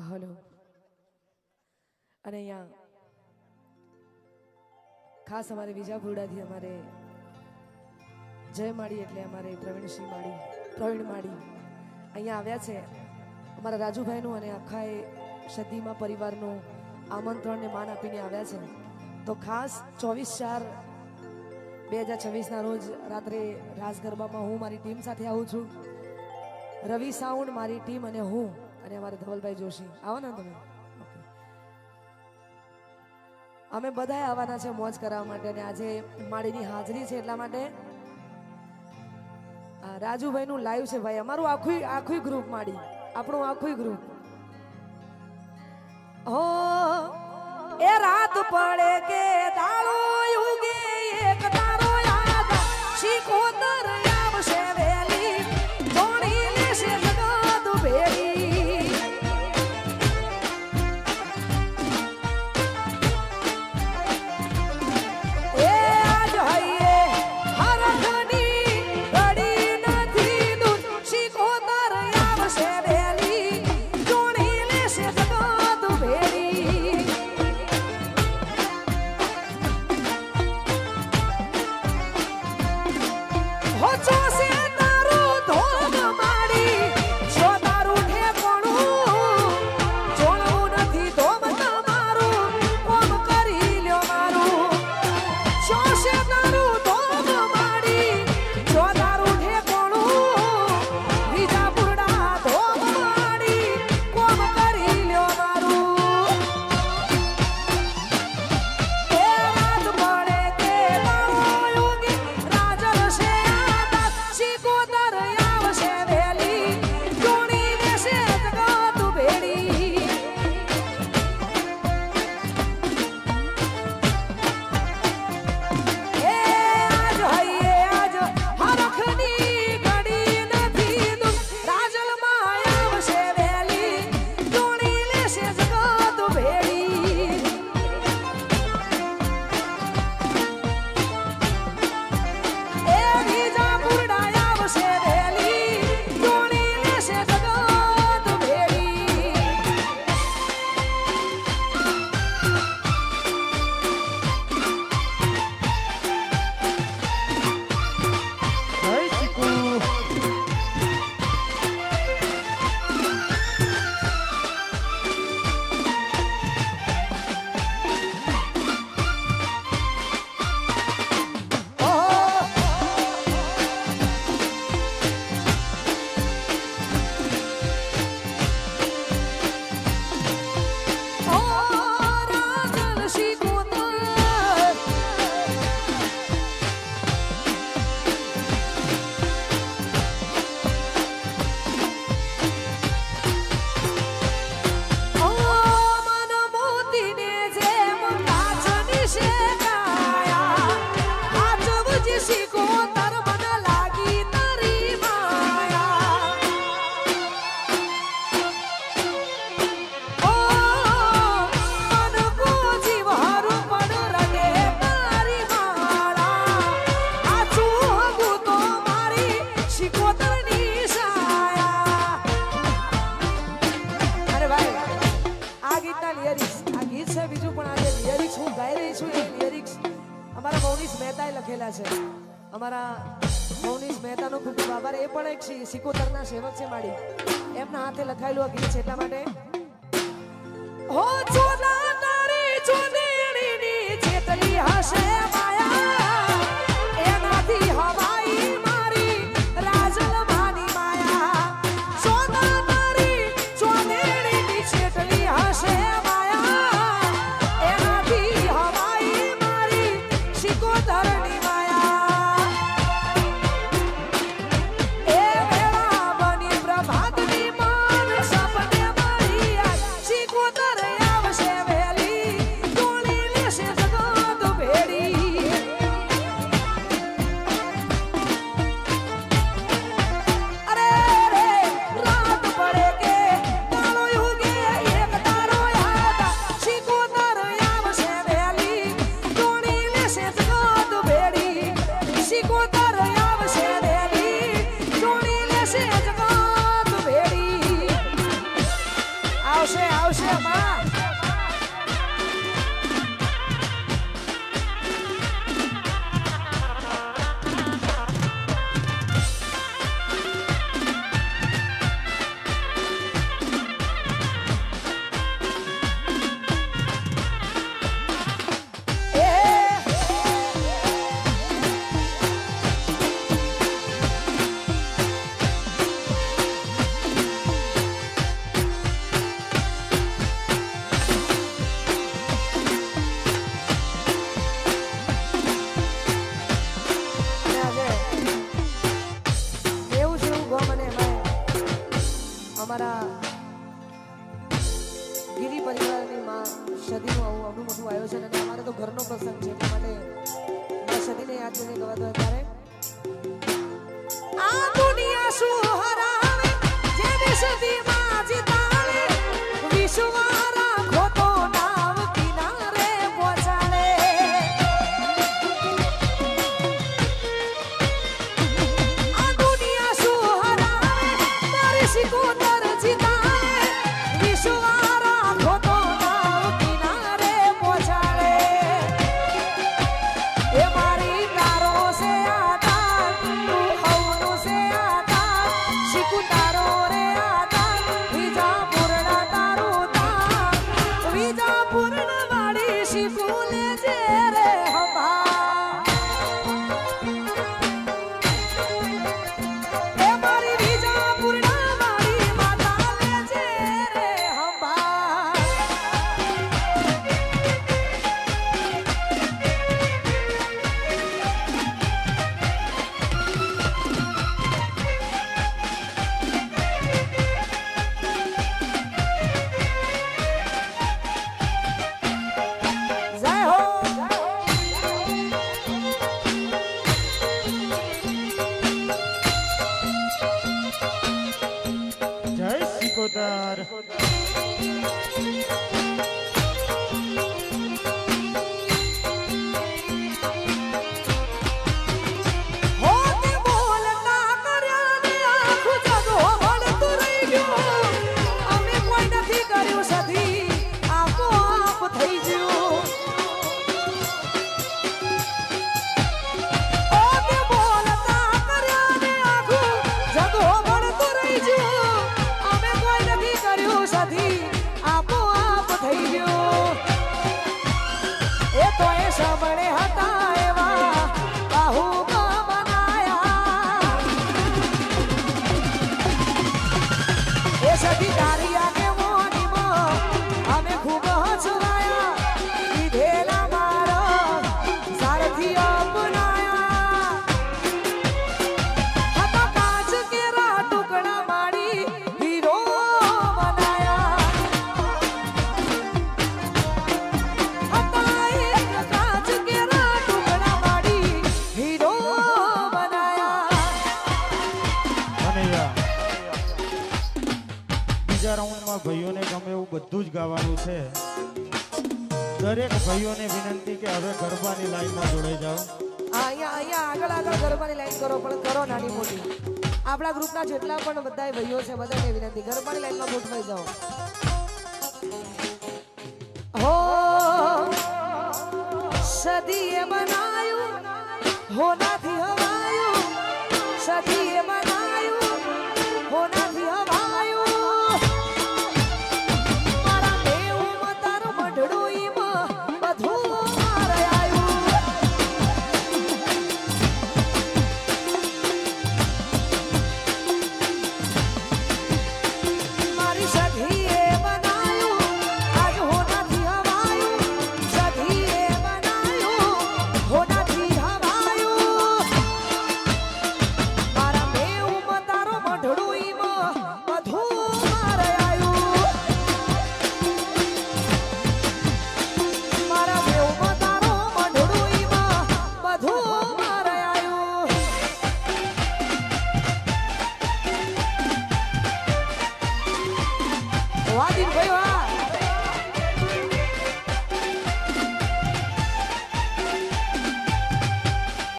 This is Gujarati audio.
હલો અને અહીંયા ખાસ અમારે વિજાપુરડાથી અમારે જય માળી એટલે અમારે પ્રવીણ માળી અહીંયા આવ્યા છે અમારા રાજુભાઈનું અને આખા સદીમાં પરિવારનું આમંત્રણને માન આપીને આવ્યા છે તો ખાસ 24/4/2026ના રોજ રાત્રે રાસ ગરબામાં હું મારી ટીમ સાથે આવું છું રવિ સાઉન્ડ મારી ટીમ અને હું અને અમારા ધવલભાઈ જોશી આવો ને તમે અમે બધા આવવાના છે મોજ કરાવવા માટે અને આજે માળીની હાજરી છે એટલા માટે રાજુભાઈનું લાઈવ છે ભાઈ અમારું આખું ગ્રુપ માળી આપણું આખું ગ્રુપ હો એ રાત પડે કે દાળો ઉગે એક તારો યાદ શીખોતર આવશે વેલી જોડી લેશે જગત ભેળી એ આજ હૈયે હરખની ઘડી નથી દૂધ શીખોતર આવશે વેલી જોડી લેશે જગત ભેળી હો જોશે તારું ધોગ માડી જો તારું ઠેકોણું જોણવું નથી ધોમ તમારું કોમ કરી લ્યો મારું જોશે તારું ધોગ માડી જો તારું ઠેકોણું વિજાપુરડા ધોગ માડી કોમ કરી લ્યો મારું એ રાત પડે કે દાળો ઉગી રાજલ છે શીખોતર આવશે વેલી જોડી લેશે જગત ભેળી એ આજ હૈયે આજ હરખની ઘડી નથી દુઃખ રાજલમાં આવશે વેલી જોડી લેશે જગત ભેળી એ વિજાપુરડા આવશે વેલી જોડી લેશે જગત ભેળી ઓ રાજલ શીખોતર ઓ મન મોતીને જેમ કાચની શેકાયા આચવજી શીખોતર મન લાગી તારી માયા ઓ મન કો જીવ હારું પણ રગે તારી માળા આછું હગું તો મારી શીખોતરની છાયા અરે ભાઈ આ ગીતના લિયરિક્સ આ ગીત છે બીજું પણ આજે લિયરિક્સ હું ગાઈ રહી છું એ લિયરિક્સ અમારા મૌનીશ મહેતાએ લખેલા છે અમારા મૌનીશ મહેતાનો ખૂબ ખૂબ આભાર એ પણ એક શીખોતરના સેવક છે માડી એમના હાથે લખાયેલું આ ગીત છે એટલા માટે હો ચોલા તારી ચોદેણીની ચેતલી હશે માયા એનાથી હવાઈ મારી રાજલમાની માયા ચોલા તારી ચોદેણીની ચેતલી હશે માયા એનાથી હવાઈ મારી શીખોતરની માયા એ વેળા બની પ્રભાતની માન સપને મળી આજ શીખોતર આવશે આવશે આવશે માં અમારા ગીરી પરિવારની માં સદીનું આવું આવડું મોટું આયોજન અને અમારે તો ઘરનો પ્રસંગ છે એટલા માટે મારા સદીને યાદ કરીને ગવાતો અત્યારે આ દુનિયા શું હરાવે જેની સદીમાં જીતાડે વિશ્વા રાખો તો નાવ કિનારે પહોંચાડે આ દુનિયા શું હરાવે તારી શીખો ભાઈઓને ગમે એવું બધું જ ગાવાનું છે દરેક ભાઈઓને વિનંતી કે હવે ગરબાની લાઈનમાં જોડાઈ જાઓ અહીંયા આગળ ગરબાની લાઈન કરો પણ કરો નાની મોટી આપણા ગ્રુપના જેટલા પણ બધા ભાઈઓ છે બધાને વિનંતી ગરબાની લાઈનમાં ગોઠવાઈ જાઓ હો સદીએ બના